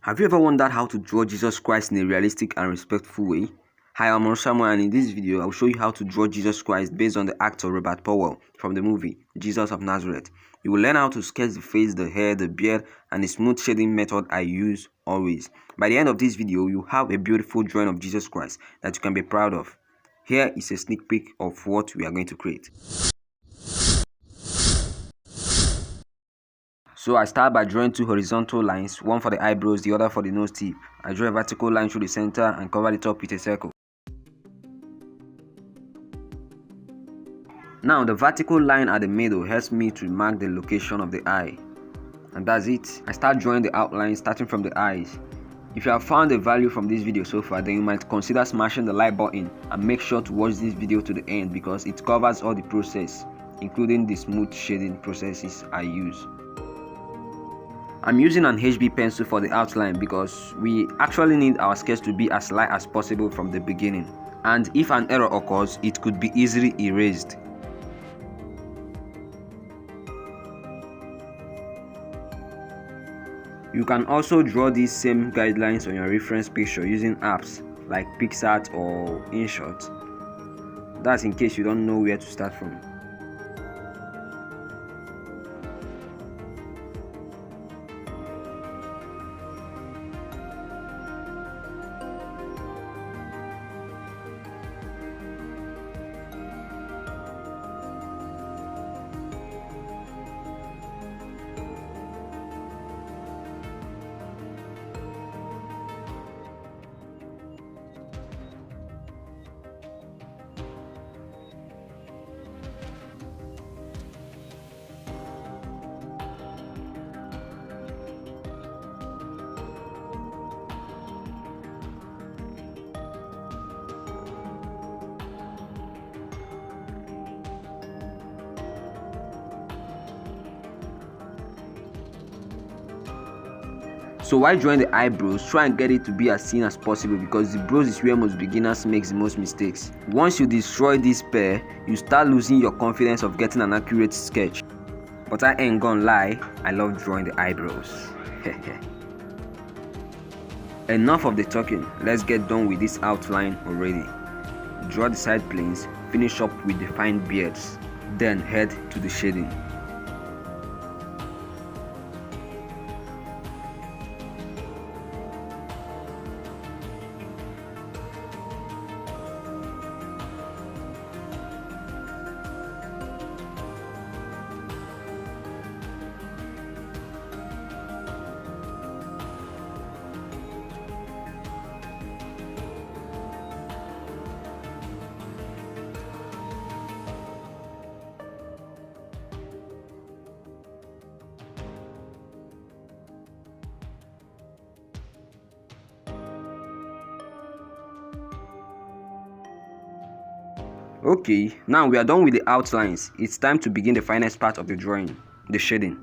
Have you ever wondered how to draw Jesus Christ in a realistic and respectful way? Hi, I'm Oruh Samuel, and in this video, I'll show you how to draw Jesus Christ based on the actor Robert Powell from the movie Jesus of Nazareth. You will learn how to sketch the face, the hair, the beard, and the smooth shading method I use always. By the end of this video, you have a beautiful drawing of Jesus Christ that you can be proud of. Here is a sneak peek of what we are going to create. So I start by drawing two horizontal lines, one for the eyebrows, the other for the nose tip. I draw a vertical line through the center and cover the top with a circle. Now the vertical line at the middle helps me to mark the location of the eye. And that's it. I start drawing the outline starting from the eyes. If you have found a value from this video so far, then you might consider smashing the like button and make sure to watch this video to the end because it covers all the process, including the smooth shading processes I use. I'm using an HB pencil for the outline because we actually need our sketch to be as light as possible from the beginning, and if an error occurs, it could be easily erased. You can also draw these same guidelines on your reference picture using apps like PixArt or InShot. That's in case you don't know where to start from. So while drawing the eyebrows, try and get it to be as thin as possible because the brows is where most beginners make the most mistakes. Once you destroy this pair, you start losing your confidence of getting an accurate sketch. But I ain't gonna lie, I love drawing the eyebrows. Enough of the talking, let's get done with this outline already. Draw the side planes, finish up with defined beards, then head to the shading. Okay, now we are done with the outlines. It's time to begin the finest part of the drawing, the shading.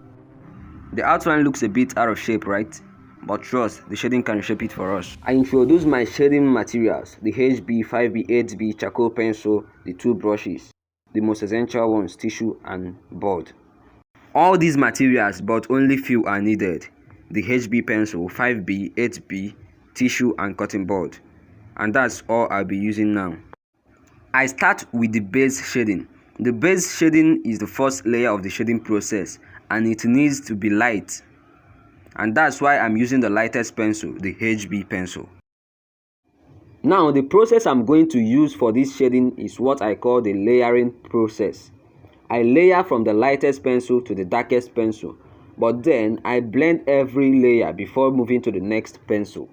The outline looks a bit out of shape, right? But trust, the shading can shape it for us. I introduce my shading materials, the HB, 5B, 8B, charcoal pencil, the two brushes, the most essential ones, tissue and board. All these materials, but only few are needed. The HB pencil, 5B, 8B, tissue and cutting board. And that's all I'll be using now. I start with the base shading. The base shading is the first layer of the shading process and it needs to be light. And that's why I'm using the lightest pencil, the HB pencil. Now the process I'm going to use for this shading is what I call the layering process. I layer from the lightest pencil to the darkest pencil, but then I blend every layer before moving to the next pencil.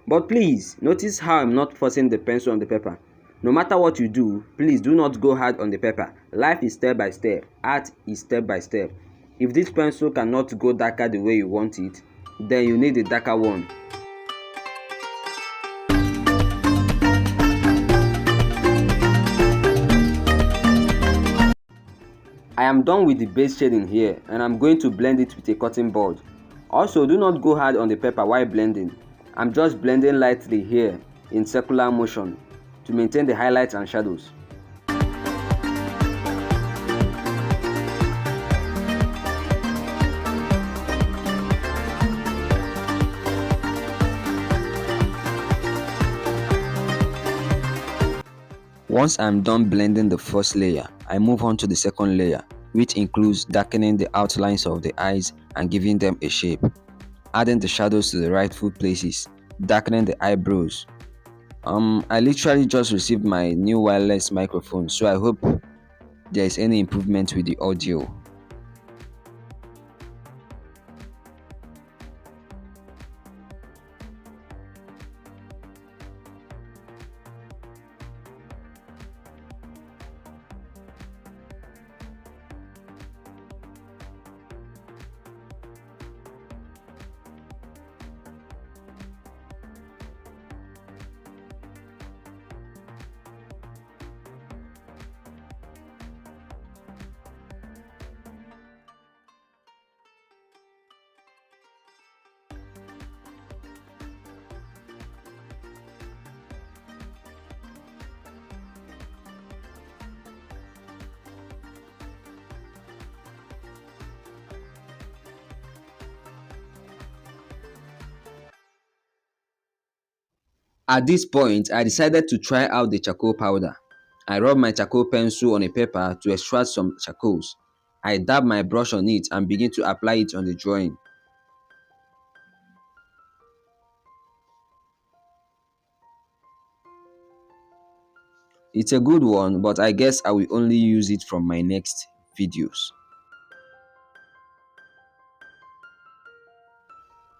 But please, notice how I'm not forcing the pencil on the paper. No matter what you do, please do not go hard on the paper. Life is step by step. Art is step by step. If this pencil cannot go darker the way you want it, then you need a darker one. I am done with the base shading here and I'm going to blend it with a cutting board. Also, do not go hard on the paper while blending. I'm just blending lightly here in circular motion to maintain the highlights and shadows. Once I'm done blending the first layer, I move on to the second layer, which includes darkening the outlines of the eyes and giving them a shape, adding the shadows to the rightful places, darkening the eyebrows. I literally just received my new wireless microphone, so I hope there is any improvement with the audio. At this point, I decided to try out the charcoal powder. I rubbed my charcoal pencil on a paper to extract some charcoals. I dab my brush on it and begin to apply it on the drawing. It's a good one, but I guess I will only use it from my next videos.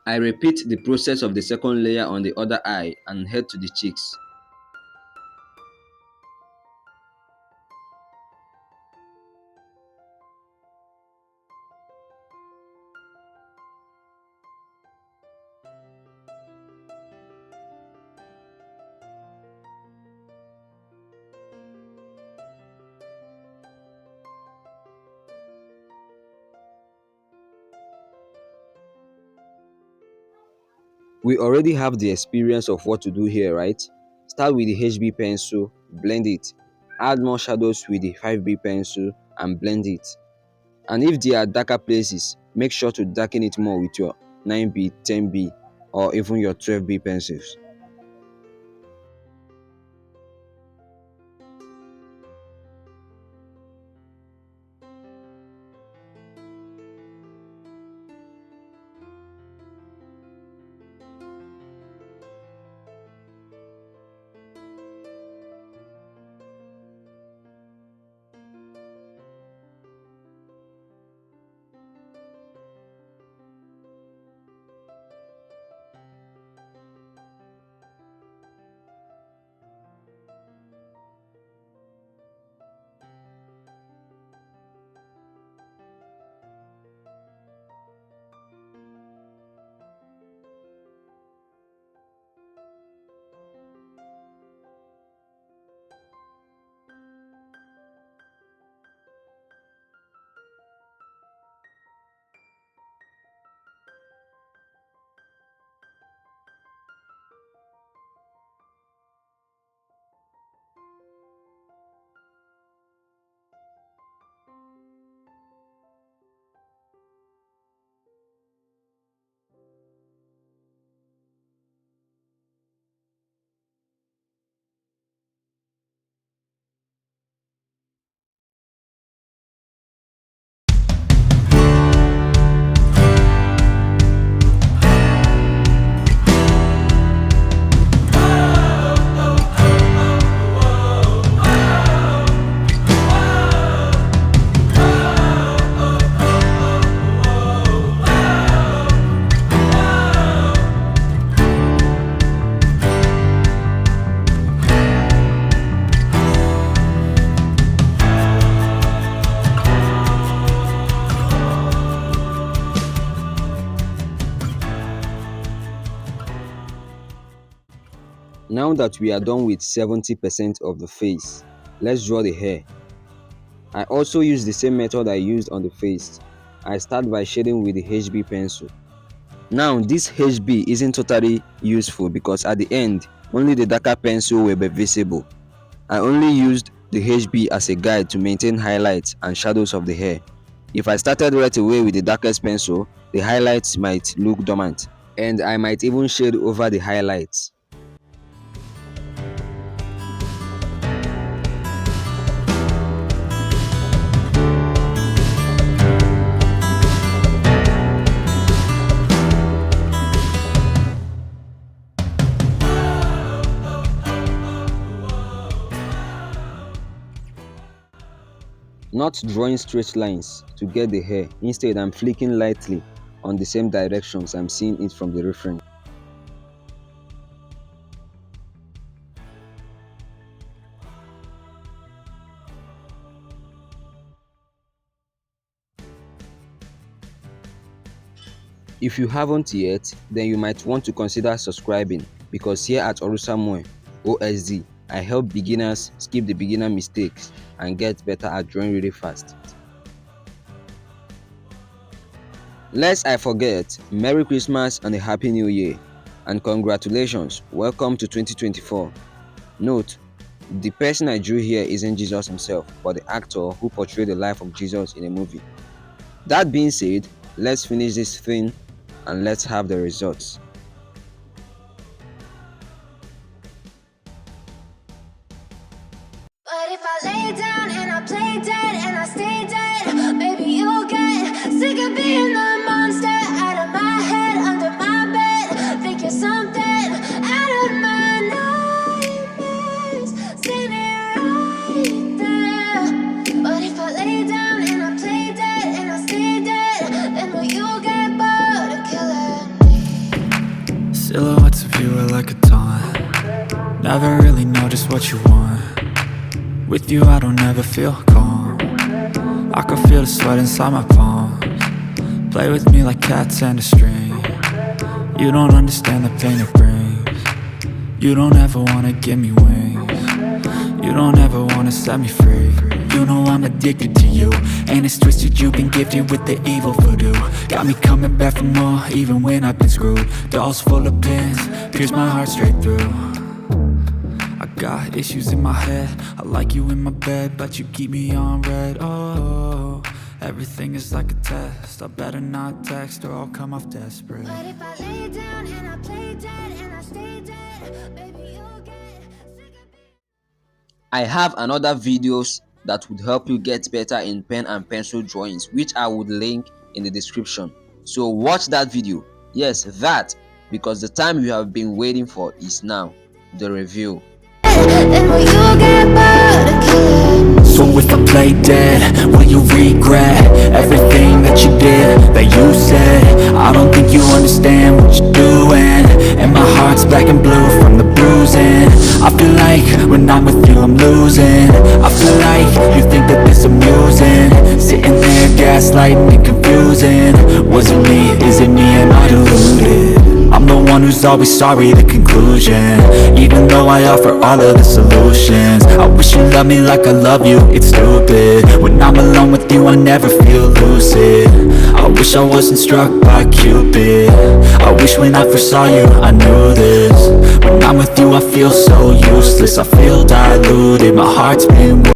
I repeat the process of the second layer on the other eye and head to the cheeks. We already have the experience of what to do here, right? Start with the HB pencil, blend it. Add more shadows with the 5B pencil and blend it. And if there are darker places, make sure to darken it more with your 9B, 10B, or even your 12B pencils. Now that we are done with 70% of the face, let's draw the hair. I also use the same method I used on the face. I start by shading with the HB pencil. Now this HB isn't totally useful because at the end, only the darker pencil will be visible. I only used the HB as a guide to maintain highlights and shadows of the hair. If I started right away with the darkest pencil, the highlights might look dormant, and I might even shade over the highlights. Not drawing straight lines to get the hair, instead I'm flicking lightly on the same directions I'm seeing it from the reference. If you haven't yet, then you might want to consider subscribing, because here at Oruh Samuel OSD, I help beginners skip the beginner mistakes and get better at drawing really fast. Lest I forget, Merry Christmas and a Happy New Year, and congratulations, welcome to 2024. Note, the person I drew here isn't Jesus himself, but the actor who portrayed the life of Jesus in a movie. That being said, let's finish this thing and let's have the results. But if I lay down and I play dead and I stay dead, maybe you'll get sick of being the monster out of my head, under my bed. Think you're something out of my nightmares, standing right there. But if I lay down and I play dead and I stay dead, then will you get bored of killing me? Silhouettes of you are like a taunt. Never really know just what you want. With you I don't ever feel calm. I can feel the sweat inside my palms. Play with me like cats and a string. You don't understand the pain it brings. You don't ever wanna give me wings. You don't ever wanna set me free. You know I'm addicted to you, and it's twisted. You've been gifted with the evil voodoo. Got me coming back for more, even when I've been screwed. Dolls full of pins, pierce my heart straight through. I got issues in my head. I like you in my bed, but you keep me on red. Oh, everything is like a test. I better not text or I'll come off desperate. But if I lay down and I play dead and I stay dead, baby you'll get sick of being... I have another videos that would help you get better in pen and pencil drawings, which I would link in the description. So watch that video. Yes, that, because the time you have been waiting for is now. The review. Then will you get bored of killing me? So if I play dead, will you regret everything that you did, that you said? I don't think you understand what you're doing, and my heart's black and blue from the bruising. I feel like when I'm with you I'm losing. I feel like you think that this amusing, sitting there gaslighting and confusing. Was it me? Is it me? Am I deluded? I'm the one who's always sorry, the conclusion. Even though I offer all of the solutions, I wish you loved me like I love you, it's stupid. When I'm alone with you I never feel lucid. I wish I wasn't struck by Cupid. I wish when I first saw you I knew this. When I'm with you I feel so useless, I feel diluted. My heart's been